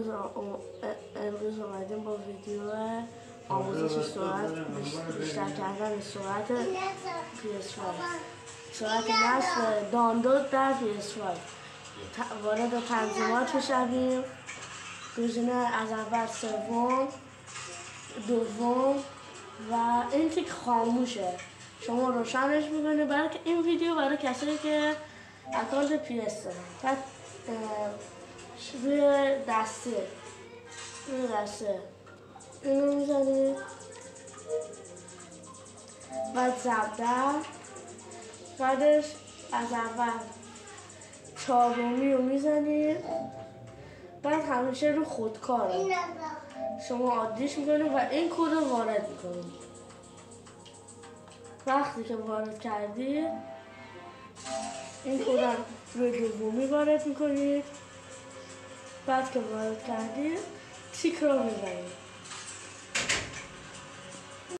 امروز اومدیم با ویدیو آموزش سرعت بیشتر کردن سرعت PS5 سرعت نصب دانلود در PS5 وارد تنظیمات میشویم. گزینه از اول سوم دوم و این تیک خاموشه شما روشنش میکنید برای که این ویدیو برای کسایی که اکانت PS دارن. بعد روی دسته اینو میزنید بعد زبدر بعدش از اول چهارمی رو میزنید بعد همیشه رو خودکاره شما عادیش میکنید و این کد رو وارد میکنید. وقتی که وارد کردید این کد رو روی دومی وارد میکنید. بعد که وارد کردید تیک رو میزنید.